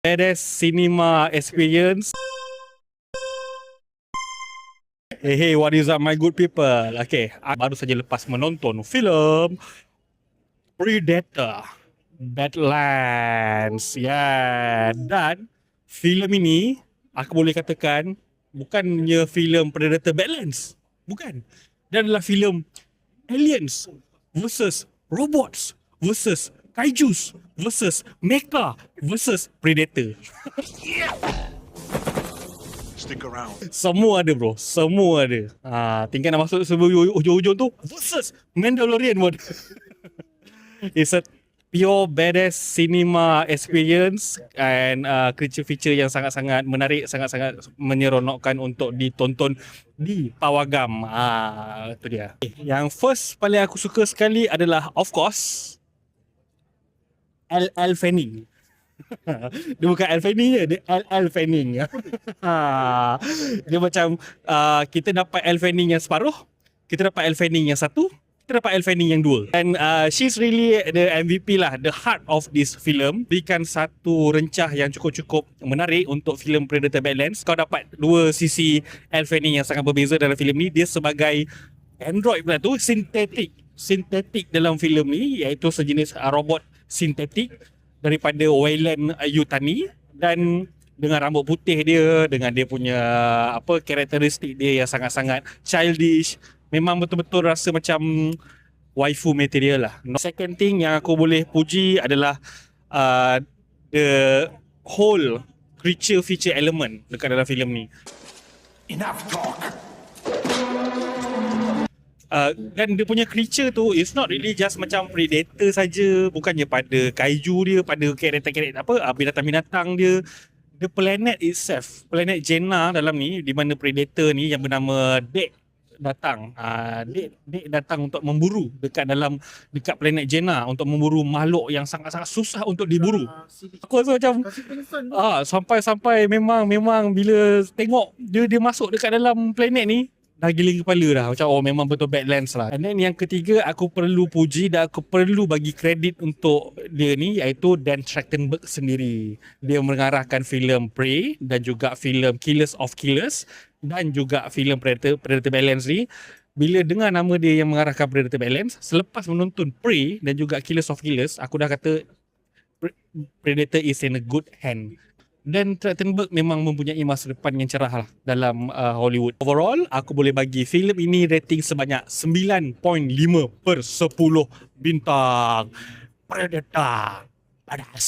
Badass cinema experience. Hey, what is up my good people? Okay, baru saja lepas menonton filem Predator Badlands. Ya, dan filem ini aku boleh katakan bukannya filem Predator Badlands. Bukan. Dia adalah filem aliens versus robots versus kaijus versus mecha versus Predator. Stick around. Semua ada bro, semua ada. Tinggal nak masuk sebelum hujung-hujung tu versus Mandalorian pun. It's a pure badass cinema experience and creature feature yang sangat-sangat menarik, sangat-sangat menyeronokkan untuk ditonton di pawagam. Itu dia. Yang first paling aku suka sekali adalah of course L.L. Fanning. Dia bukan L. Fanning je, dia L.L. Fanning. Dia macam kita dapat L. Fanning yang separuh, kita dapat L. Fanning yang satu, kita dapat L. Fanning yang dua. And she's really the MVP lah, the heart of this film. Berikan satu rencah yang cukup-cukup menarik untuk filem Predator Badlands. Kau dapat dua sisi L. Fanning yang sangat berbeza dalam filem ni. Dia sebagai android pula tu, sintetik dalam filem ni, iaitu sejenis robot sintetik daripada Wayland Yutani, dan dengan rambut putih dia, dengan dia punya karakteristik dia yang sangat-sangat childish, memang betul-betul rasa macam waifu material lah. Second thing yang aku boleh puji adalah the whole creature feature element dekat dalam filem ni. Enough talk. Dan dia punya creature tu is not really just macam predator saja, bukannya pada kaiju dia, pada karakter-karakter binatang-binatang dia. The planet itself, planet Jenna dalam ni, di mana predator ni yang bernama Dek datang. Dek datang untuk memburu dekat planet Jenna, untuk memburu makhluk yang sangat-sangat susah untuk diburu. Aku rasa macam sampai memang bila tengok dia masuk dekat dalam planet ni, dah giling kepala dah. Macam memang betul Badlands lah. And then yang ketiga aku perlu puji dan aku perlu bagi kredit untuk dia ni, iaitu Dan Trachtenberg sendiri. Dia mengarahkan filem Prey dan juga filem Killers of Killers dan juga filem Predator Badlands ni. Bila dengar nama dia yang mengarahkan Predator Badlands, selepas menonton Prey dan juga Killers of Killers, aku dah kata Predator is in a good hand. Dan Trachtenberg memang mempunyai masa depan yang cerah lah dalam Hollywood. Overall, aku boleh bagi filem ini rating sebanyak 9.5/10 bintang. Predator Badass.